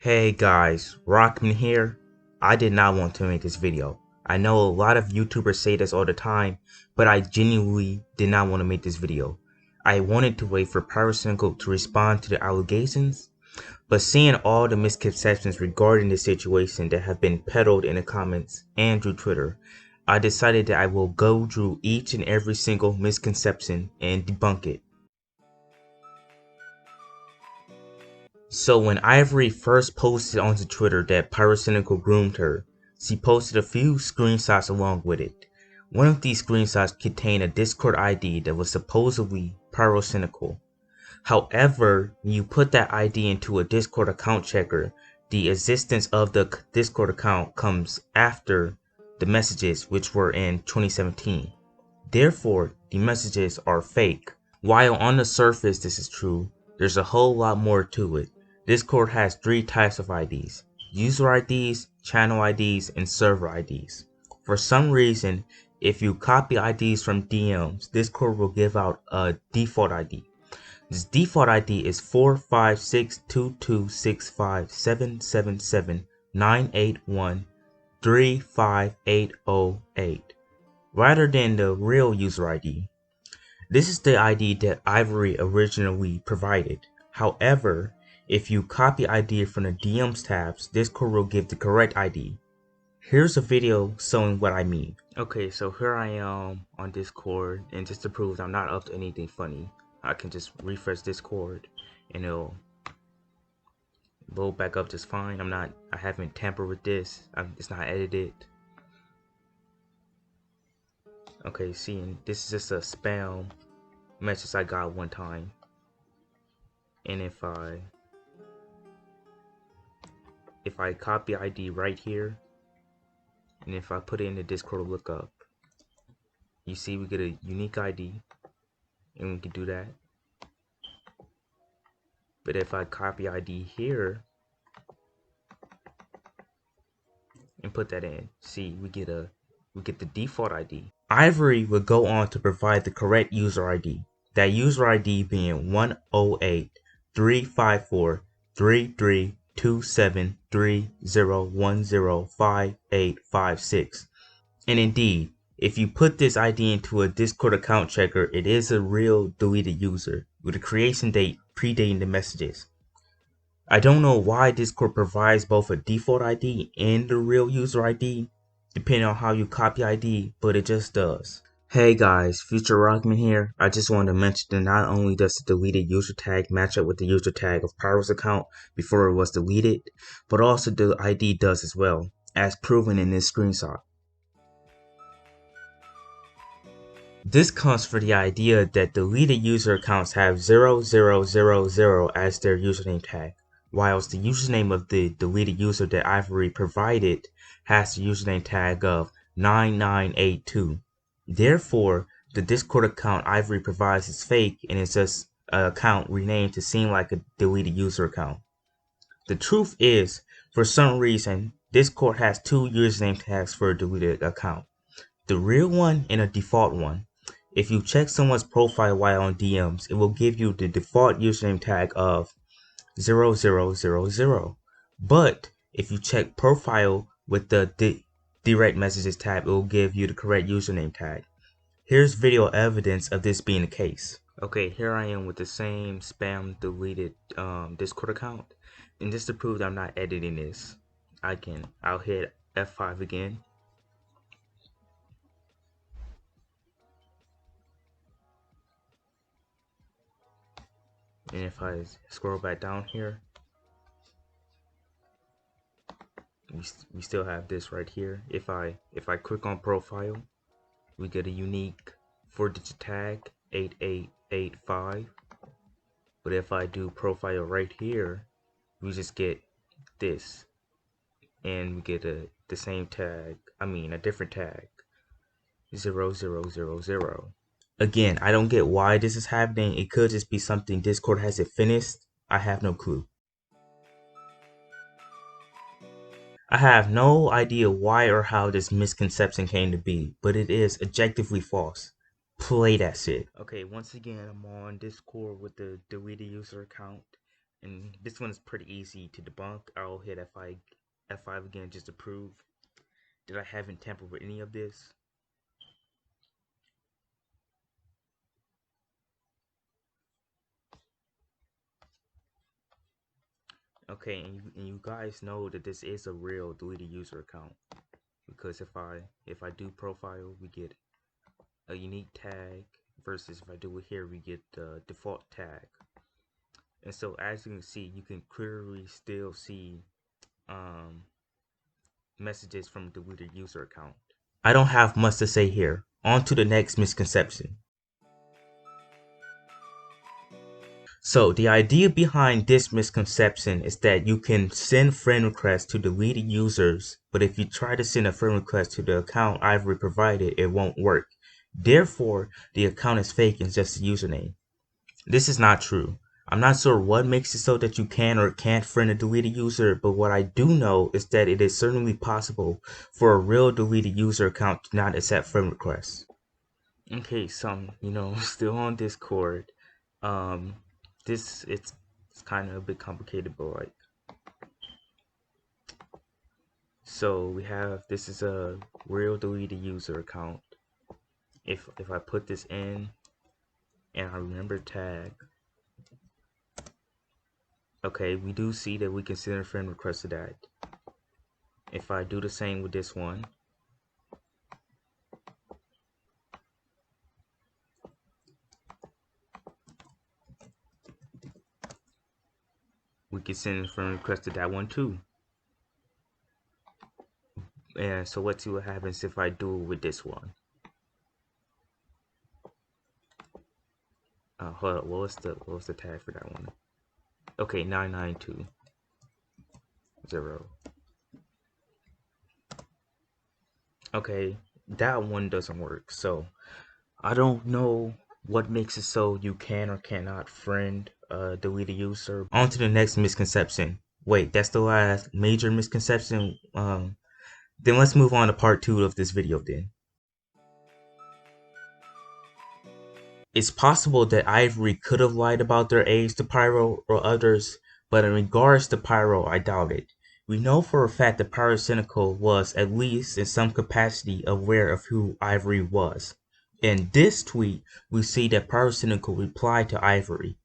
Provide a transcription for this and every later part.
Hey guys, Rockman here. I did not want to make this video. I know a lot of YouTubers say this all the time, but I genuinely did not want to make this video. I wanted to wait for Pyrocynical to respond to the allegations, but seeing all the misconceptions regarding the situation that have been peddled in the comments and through Twitter, I decided that I will go through each and every single misconception and debunk it. So when Ivory first posted onto Twitter that Pyrocynical groomed her, she posted a few screenshots along with it. One of these screenshots contained a Discord ID that was supposedly Pyrocynical. However, when you put that ID into a Discord account checker, the existence of the Discord account comes after the messages, which were in 2017. Therefore, the messages are fake. While on the surface this is true, there's a whole lot more to it. Discord has three types of IDs: user IDs, channel IDs, and server IDs. For some reason, if you copy IDs from DMs, Discord will give out a default ID. This default ID is 4562265777981358808, rather than the real user ID. This is the ID that Ivory originally provided. However, if you copy ID from the DMs tabs, Discord will give the correct ID. Here's a video showing what I mean. Okay, so here I am on Discord, and just to prove I'm not up to anything funny, I can just refresh Discord and it'll load back up just fine. I haven't tampered with this. It's not edited. Okay, see, this is just a spam message I got one time. And if I copy ID right here, and if I put it in the Discord lookup, you see we get a unique ID, and we can do that. But if I copy ID here and put that in, see we get the default ID. Ivory would go on to provide the correct user ID. That user ID being 108-354-3327-30105856. And indeed, if you put this ID into a Discord account checker, it is a real deleted user with a creation date predating the messages. I don't know why Discord provides both a default ID and the real user ID, depending on how you copy ID, but it just does. Hey guys, Future Rockman here. I just wanted to mention that not only does the deleted user tag match up with the user tag of Pyro's account before it was deleted, but also the ID does as well, as proven in this screenshot. This comes from the idea that deleted user accounts have 0000 as their username tag, whilst the username of the deleted user that Ivory provided has the username tag of 9982. Therefore, the Discord account Ivory provides is fake and it's just an account renamed to seem like a deleted user account. The truth is, for some reason, Discord has two username tags for a deleted account: the real one and a default one. If you check someone's profile while on DMs, it will give you the default username tag of 0000. But if you check profile with the direct messages tab, it will give you the correct username tag. Here's video evidence of this being the case. Okay, here I am with the same spam deleted Discord account, and just to prove that I'm not editing this, I'll hit F5 again. And if I scroll back down here, we still have this right here. If I click on profile, we get a unique 4-digit tag 8885. But if I do profile right here, we just get this, and we get the same tag. A different tag, 0000. Again, I don't get why this is happening. It could just be something Discord hasn't finished. I have no clue. I have no idea why or how this misconception came to be, but it is objectively false. Play that shit. Okay, once again, I'm on Discord with the deleted user account. And this one is pretty easy to debunk. I'll hit F5 again just to prove that I haven't tampered with any of this. Okay, and you guys know that this is a real deleted user account, because if I do profile, we get a unique tag, versus if I do it here, we get the default tag. And so as you can see, you can clearly still see messages from a deleted user account. I don't have much to say here. On to the next misconception. So the idea behind this misconception is that you can send friend requests to deleted users, but if you try to send a friend request to the account Ivory provided, it won't work. Therefore, the account is fake and just a username. This is not true. I'm not sure what makes it so that you can or can't friend a deleted user, but what I do know is that it is certainly possible for a real deleted user account to not accept friend requests. Okay, so still on Discord. It's kind of a bit complicated, but like, so we have, this is a real deleted user account. If I put this in and I remember tag, okay, we do see that we can send a friend request to that. If I do the same with this one, we can send a friend request to that one too. And so let's see what happens if I do it with this one. Hold up, what was the tag for that one? Okay, 9920. Okay, that one doesn't work. So I don't know what makes it so you can or cannot friend a deleted user. On to the next misconception. Wait, that's the last major misconception. Then let's move on to part 2 of this video then. It's possible that Ivory could have lied about their age to Pyro or others, but in regards to Pyro, I doubt it. We know for a fact that Pyrocynical was, at least in some capacity, aware of who Ivory was. In this tweet, we see that Pyrocynical replied to Ivory.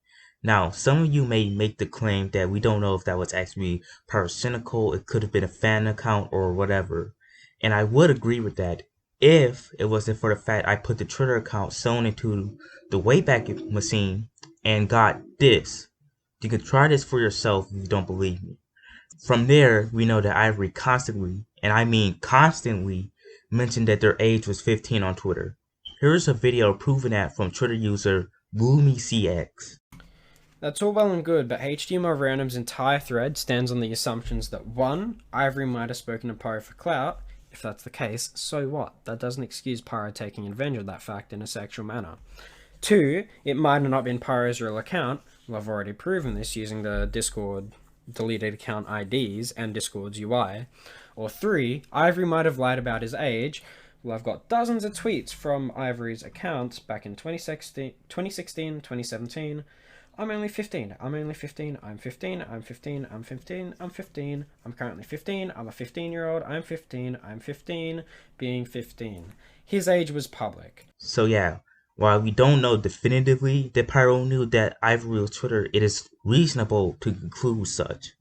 Now, some of you may make the claim that we don't know if that was actually Pyrocynical, it could have been a fan account or whatever. And I would agree with that if it wasn't for the fact I put the Twitter account sewn into the Wayback Machine and got this. You can try this for yourself if you don't believe me. From there, we know that Ivory constantly, and I mean constantly, mentioned that their age was 15 on Twitter. Here's a video proving that from Twitter user BlueMeCX. That's all well and good, but HTML Random's entire thread stands on the assumptions that 1. Ivory might have spoken to Pyro for clout. If that's the case, so what? That doesn't excuse Pyro taking advantage of that fact in a sexual manner. 2. It might have not been Pyro's real account. Well, I've already proven this using the Discord deleted account IDs and Discord's UI. Or 3. Ivory might have lied about his age. Well, I've got dozens of tweets from Ivory's accounts back in 2016, 2017. I'm only 15. I'm only 15. I'm 15. I'm 15. I'm 15. I'm 15. I'm currently 15. I'm a 15-year-old. I'm 15. I'm 15. Being 15. His age was public. So yeah, while we don't know definitively that Pyro knew that Ivory was Twitter, it is reasonable to conclude such.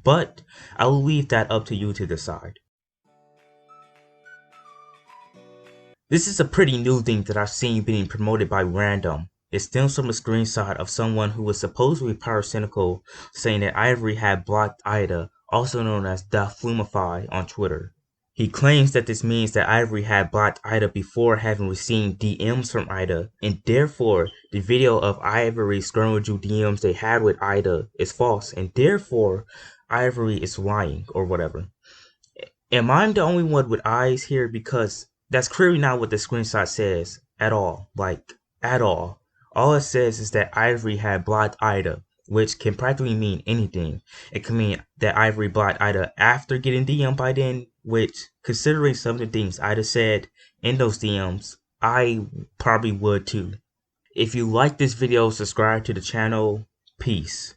But I will leave that up to you to decide. This is a pretty new thing that I've seen being promoted by Random. It stems from a screenshot of someone who was supposedly Pyrocynical saying that Ivory had blocked Ida, also known as Daflumify, on Twitter. He claims that this means that Ivory had blocked Ida before having received DMs from Ida, and therefore the video of Ivory scrolling DMs they had with Ida is false, and therefore Ivory is lying or whatever. Am I the only one with eyes here? Because that's clearly not what the screenshot says at all. Like, at all. All it says is that Ivory had blocked Ida, which can practically mean anything. It can mean that Ivory blocked Ida after getting DM'd by then, which, considering some of the things Ida said in those DMs, I probably would too. If you like this video, subscribe to the channel. Peace.